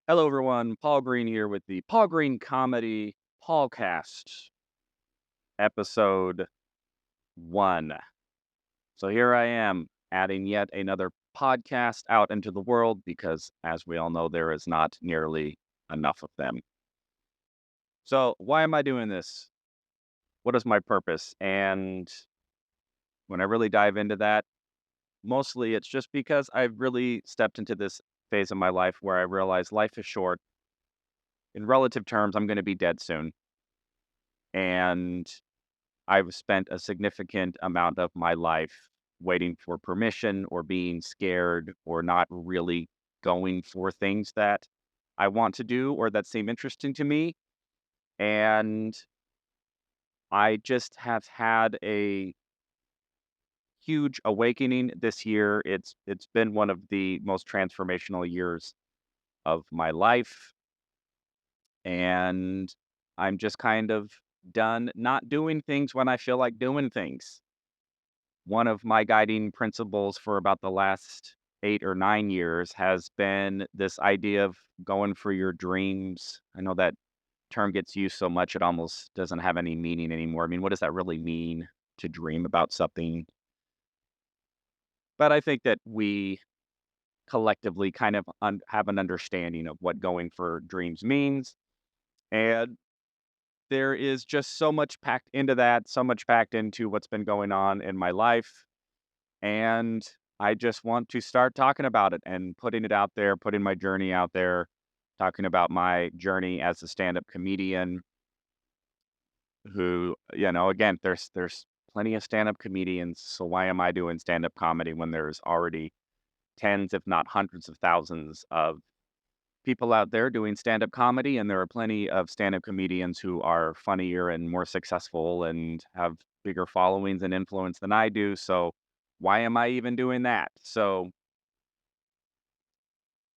Hello, everyone. Paul Green here with the Paul Green Comedy Paulcast, episode 1. So here I am adding yet another podcast out into the world because, as we all know, there is not nearly enough of them. So, why am I doing this? What is my purpose? And when I really dive into that, mostly it's just because I've really stepped into this phase of my life where I realize life is short. In relative terms, I'm going to be dead soon. And I've spent a significant amount of my life waiting for permission or being scared or not really going for things that I want to do or that seem interesting to me. And I just have had a huge awakening this year. It's been one of the most transformational years of my life. And I'm just kind of done not doing things when I feel like doing things. One of my guiding principles for about the last 8 or 9 years has been this idea of going for your dreams. I know that term gets used so much it almost doesn't have any meaning anymore. I mean, what does that really mean to dream about something? But I think that we collectively kind of have an understanding of what going for dreams means. And there is just so much packed into that, so much packed into what's been going on in my life. And I just want to start talking about it and putting it out there, putting my journey out there, talking about my journey as a stand-up comedian who, again, there's plenty of stand-up comedians, so why am I doing stand-up comedy when there's already tens, if not hundreds of thousands of people out there doing stand-up comedy, and there are plenty of stand-up comedians who are funnier and more successful and have bigger followings and influence than I do, so why am I even doing that? So,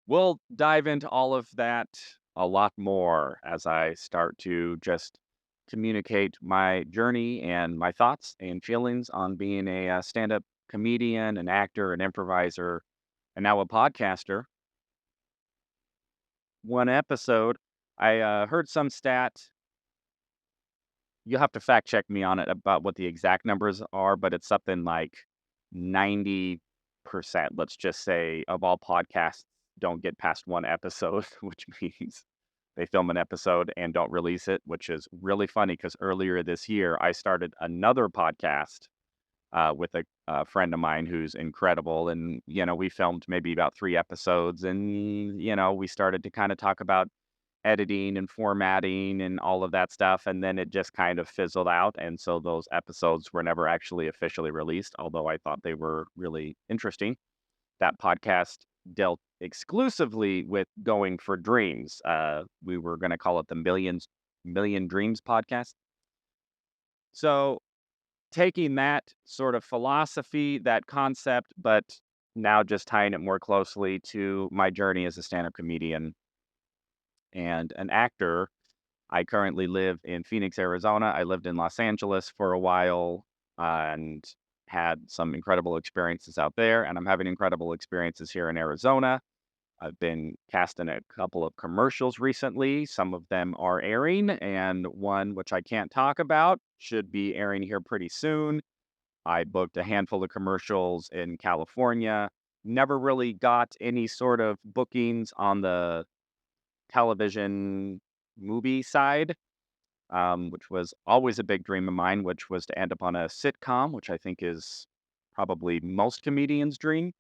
we'll dive into all of that a lot more as I start to just communicate my journey and my thoughts and feelings on being a, stand-up comedian, an actor, an improviser, and now a podcaster. One episode, I heard some stat. You'll have to fact check me on it about what the exact numbers are, but it's something like 90%, let's just say, of all podcasts don't get past one episode, which means they film an episode and don't release it, which is really funny because earlier this year I started another podcast with a friend of mine who's incredible. And, we filmed maybe about 3 episodes and, we started to kind of talk about editing and formatting and all of that stuff. And then it just kind of fizzled out. And so those episodes were never actually officially released, although I thought they were really interesting. That podcast dealt exclusively with going for dreams. We were going to call it the Million Dreams podcast. So taking that sort of philosophy, that concept, but now just tying it more closely to my journey as a stand-up comedian and an actor. I currently live in Phoenix, Arizona. I lived in Los Angeles for a while and had some incredible experiences out there, and I'm having incredible experiences here in Arizona. I've been cast in a couple of commercials recently. Some of them are airing, and one which I can't talk about should be airing here pretty soon. I booked a handful of commercials in California. Never really got any sort of bookings on the television movie side, which was always a big dream of mine, which was to end up on a sitcom, which I think is probably most comedians' dream.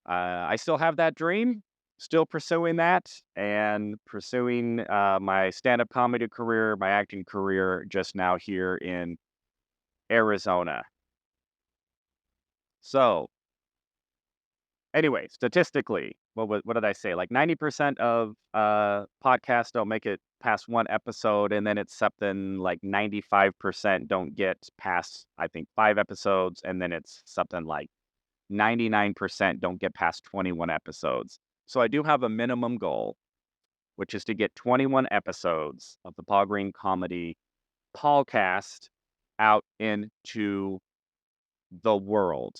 I still have that dream, still pursuing that, and pursuing my stand up comedy career, my acting career, just now here in Arizona. So, anyway, statistically, what did I say? Like 90% of podcasts don't make it past one episode, and then it's something like 95% don't get past, I think, 5 episodes, and then it's something like 99% don't get past 21 episodes. So I do have a minimum goal, which is to get 21 episodes of the Paul Green Comedy Paulcast out into the world.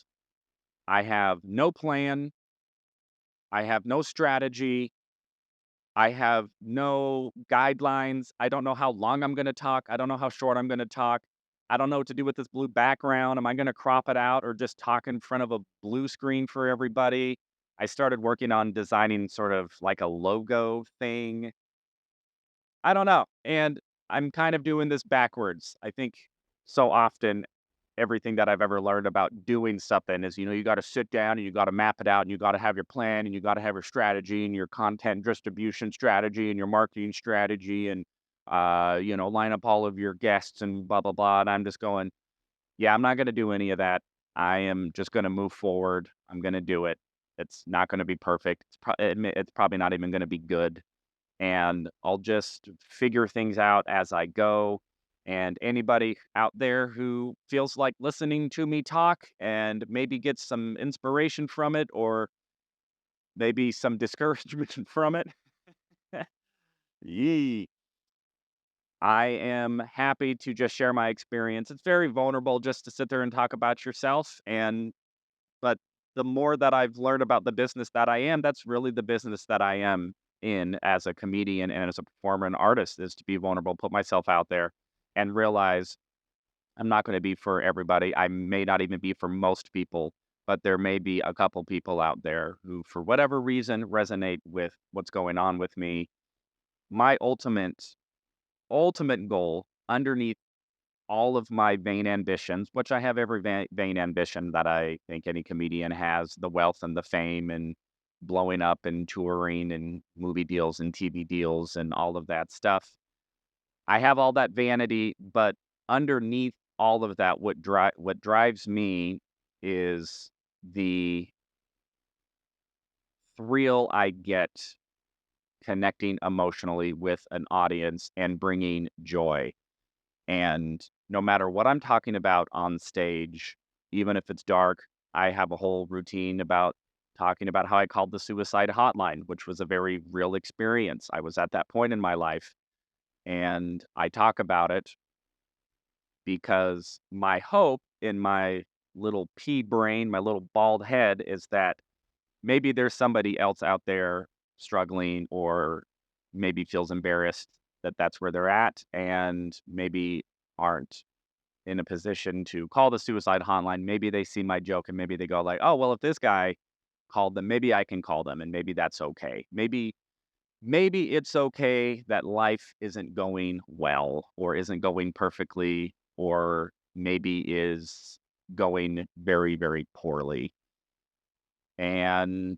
I have no plan. I have no strategy. I have no guidelines. I don't know how long I'm gonna talk. I don't know how short I'm gonna talk. I don't know what to do with this blue background. Am I gonna crop it out or just talk in front of a blue screen for everybody? I started working on designing sort of like a logo thing. I don't know. And I'm kind of doing this backwards. I think so often everything that I've ever learned about doing something is, you got to sit down and you got to map it out and you got to have your plan and you got to have your strategy and your content distribution strategy and your marketing strategy and, line up all of your guests and blah, blah, blah. And I'm just going, yeah, I'm not going to do any of that. I am just going to move forward. I'm going to do it. It's not going to be perfect. It's probably not even going to be good, and I'll just figure things out as I go. And anybody out there who feels like listening to me talk and maybe gets some inspiration from it or maybe some discouragement from it, yee, I am happy to just share my experience. It's very vulnerable just to sit there and talk about yourself. But the more that I've learned about the business that I am, that's really the business that I am in as a comedian and as a performer and artist, is to be vulnerable, put myself out there and realize I'm not going to be for everybody. I may not even be for most people, but there may be a couple people out there who, for whatever reason, resonate with what's going on with me. My ultimate goal underneath all of my vain ambitions, which I have every vain ambition that I think any comedian has, the wealth and the fame and blowing up and touring and movie deals and TV deals and all of that stuff. I have all that vanity, but underneath all of that, what drives me is the thrill I get connecting emotionally with an audience and bringing joy. And no matter what I'm talking about on stage, even if it's dark, I have a whole routine about talking about how I called the suicide hotline, which was a very real experience. I was at that point in my life and I talk about it because my hope in my little pea brain, my little bald head, is that maybe there's somebody else out there struggling or maybe feels embarrassed that that's where they're at and maybe aren't in a position to call the suicide hotline. Maybe they see my joke and maybe they go like, "Oh, well, if this guy called them, maybe I can call them and maybe that's okay." Maybe it's okay that life isn't going well or isn't going perfectly or maybe is going very, very poorly. And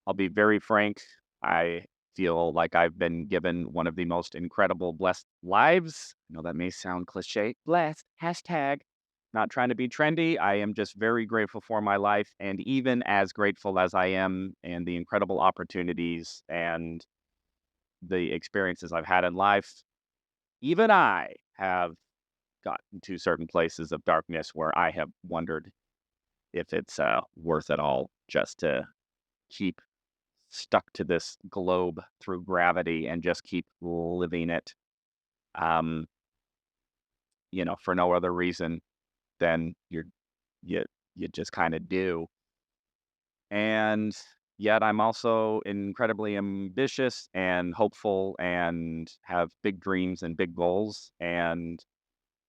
I'll be very frank, I feel like I've been given one of the most incredible blessed lives. I know that may sound cliche. Blessed. Hashtag. Not trying to be trendy. I am just very grateful for my life. And even as grateful as I am and the incredible opportunities and the experiences I've had in life, even I have gotten to certain places of darkness where I have wondered if it's worth it all just to keep stuck to this globe through gravity and just keep living it, um, for no other reason than you you just kind of do. And yet I'm also incredibly ambitious and hopeful and have big dreams and big goals and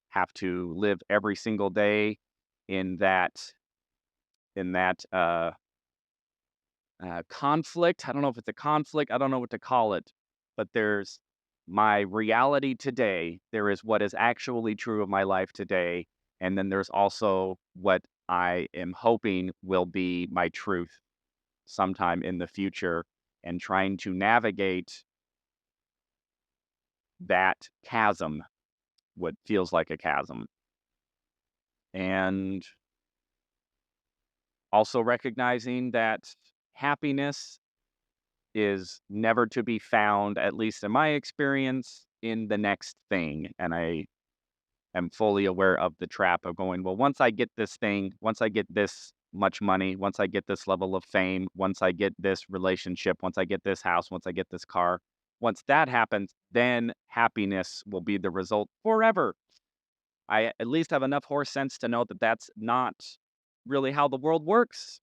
have to live every single day in that conflict. I don't know if it's a conflict. I don't know what to call it, but there's my reality today. There is what is actually true of my life today. And then there's also what I am hoping will be my truth sometime in the future and trying to navigate that chasm, what feels like a chasm. And also recognizing that happiness is never to be found, at least in my experience, in the next thing. And I am fully aware of the trap of going, well, once I get this thing, once I get this much money, once I get this level of fame, once I get this relationship, once I get this house, once I get this car, once that happens, then happiness will be the result forever. I at least have enough horse sense to know that that's not really how the world works.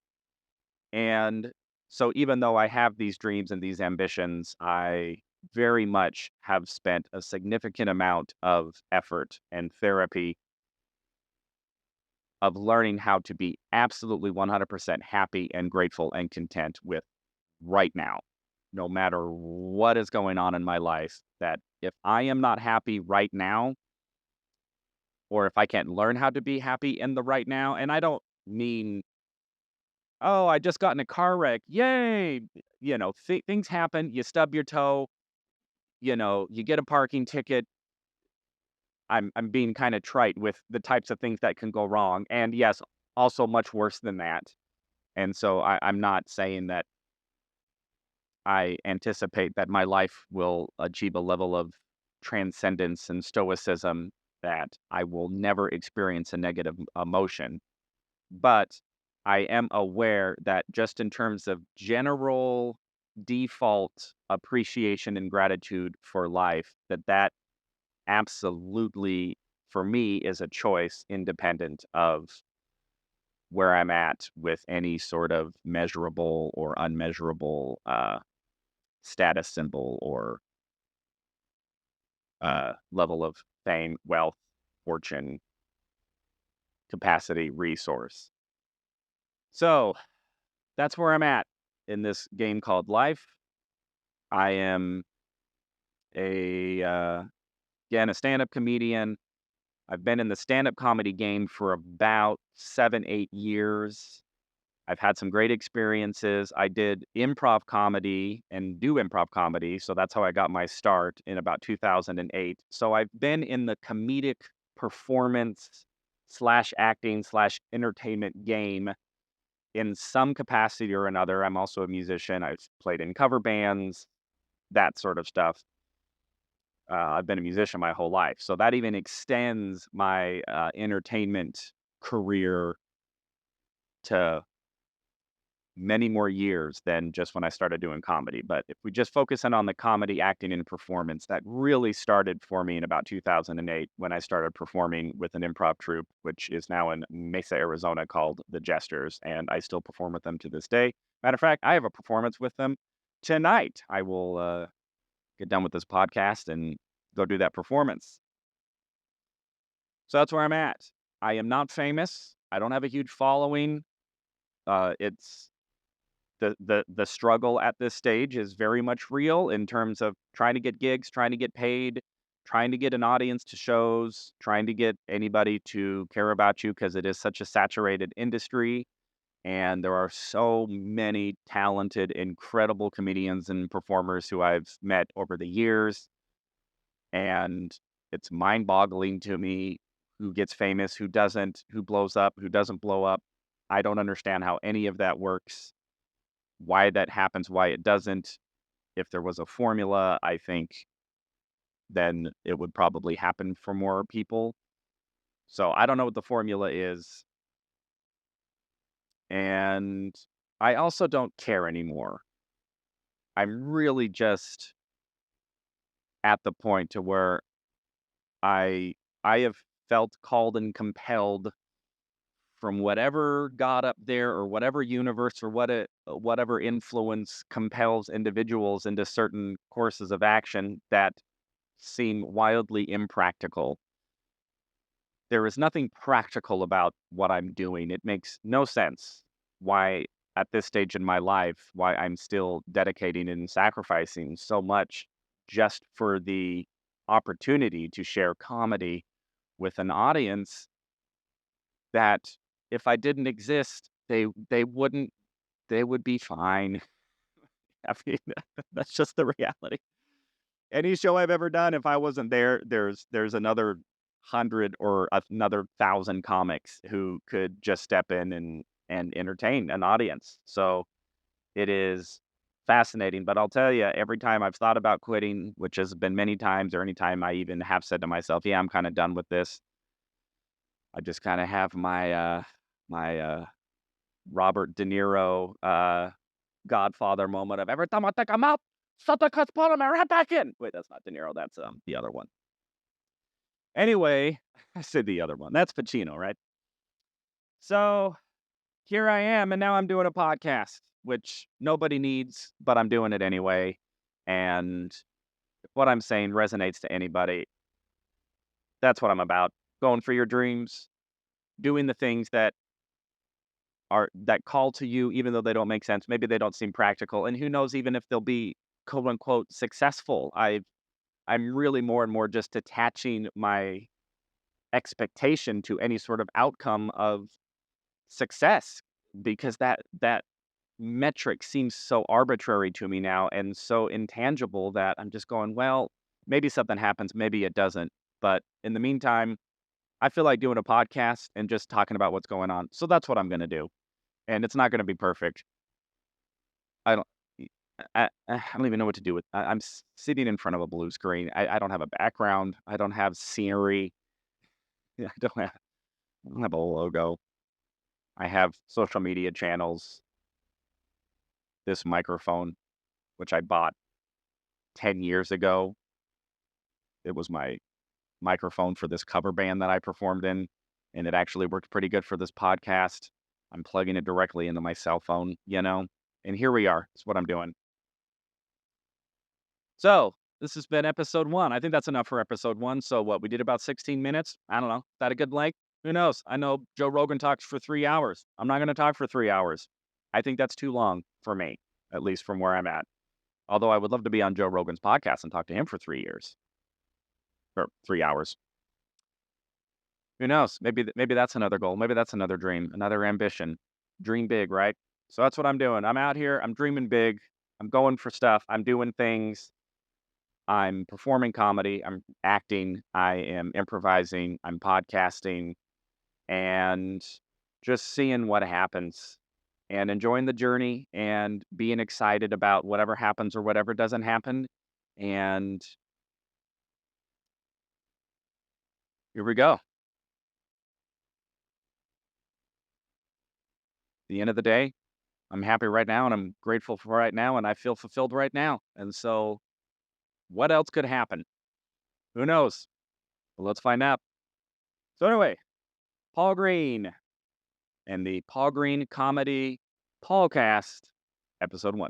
And So even though I have these dreams and these ambitions, I very much have spent a significant amount of effort and therapy of learning how to be absolutely 100% happy and grateful and content with right now, no matter what is going on in my life. That if I am not happy right now, or if I can't learn how to be happy in the right now, and I don't mean, oh, I just got in a car wreck, yay! Things happen. You stub your toe, you get a parking ticket. I'm being kind of trite with the types of things that can go wrong, and yes, also much worse than that. And so I'm not saying that I anticipate that my life will achieve a level of transcendence and stoicism that I will never experience a negative emotion. But I am aware that just in terms of general default appreciation and gratitude for life, that absolutely, for me, is a choice independent of where I'm at with any sort of measurable or unmeasurable status symbol or level of fame, wealth, fortune, capacity, resource. So that's where I'm at in this game called life. I am again, a stand-up comedian. I've been in the stand-up comedy game for about 7, 8 years. I've had some great experiences. I did improv comedy and do improv comedy, so that's how I got my start in about 2008. So I've been in the comedic performance slash acting slash entertainment game in some capacity or another. I'm also a musician. I've played in cover bands, that sort of stuff. I've been a musician my whole life, so that even extends my entertainment career to many more years than just when I started doing comedy. But if we just focus in on the comedy, acting, and performance, that really started for me in about 2008 when I started performing with an improv troupe, which is now in Mesa, Arizona, called The Jesters. And I still perform with them to this day. Matter of fact, I have a performance with them tonight. I will get done with this podcast and go do that performance. So that's where I'm at. I am not famous. I don't have a huge following. It's the struggle at this stage is very much real in terms of trying to get gigs, trying to get paid, trying to get an audience to shows, trying to get anybody to care about you because it is such a saturated industry. And there are so many talented, incredible comedians and performers who I've met over the years. And it's mind boggling to me who gets famous, who doesn't, who blows up, who doesn't blow up. I don't understand how any of that works, why that happens, why it doesn't. If there was a formula, I think then it would probably happen for more people. So I don't know what the formula is. And I also don't care anymore. I'm really just at the point to where I I have felt called and compelled from whatever God up there or whatever universe or whatever influence compels individuals into certain courses of action that seem wildly impractical. There is nothing practical about what I'm doing. It makes no sense why, at this stage in my life, why I'm still dedicating and sacrificing so much just for the opportunity to share comedy with an audience that if I didn't exist, they would be fine. I mean, that's just the reality. Any show I've ever done, if I wasn't there, there's another 100 or another 1,000 comics who could just step in and entertain an audience. So it is fascinating. But I'll tell you, every time I've thought about quitting, which has been many times, or any time I even have said to myself, "Yeah, I'm kind of done with this," I just kind of have my Robert De Niro Godfather moment of every time I think I'm out, Santa Claus pulling me right back in. Wait, that's not De Niro. That's the other one. Anyway, I said the other one. That's Pacino, right? So here I am, and now I'm doing a podcast which nobody needs, but I'm doing it anyway. And if what I'm saying resonates to anybody, that's what I'm about. Going for your dreams, doing the things that call to you, even though they don't make sense. Maybe they don't seem practical. And who knows even if they'll be quote unquote successful. I'm really more and more just attaching my expectation to any sort of outcome of success because that metric seems so arbitrary to me now and so intangible that I'm just going, well, maybe something happens, maybe it doesn't. But in the meantime, I feel like doing a podcast and just talking about what's going on. So that's what I'm going to do. And it's not going to be perfect. I don't. I don't even know what to do with. I'm sitting in front of a blue screen. I don't have a background. I don't have scenery. I don't have a logo. I have social media channels. This microphone, which I bought 10 years ago. It was my microphone for this cover band that I performed in, and it actually worked pretty good for this podcast. I'm plugging it directly into my cell phone. And here we are. That's what I'm doing. So, this has been episode 1. I think that's enough for episode 1. So what, we did about 16 minutes? I don't know. Is that a good length? Who knows? I know Joe Rogan talks for 3 hours. I'm not gonna talk for 3 hours. I think that's too long for me, at least from where I'm at. Although I would love to be on Joe Rogan's podcast and talk to him for 3 years or 3 hours. Who knows? Maybe that's another goal. Maybe that's another dream, another ambition. Dream big, right? So that's what I'm doing. I'm out here. I'm dreaming big. I'm going for stuff. I'm doing things. I'm performing comedy. I'm acting. I am improvising. I'm podcasting and just seeing what happens and enjoying the journey and being excited about whatever happens or whatever doesn't happen. And here we go. At the end of the day, I'm happy right now and I'm grateful for right now and I feel fulfilled right now. And so, what else could happen? Who knows? Well, let's find out. So, anyway, Paul Green and the Paul Green Comedy Paulcast, episode 1.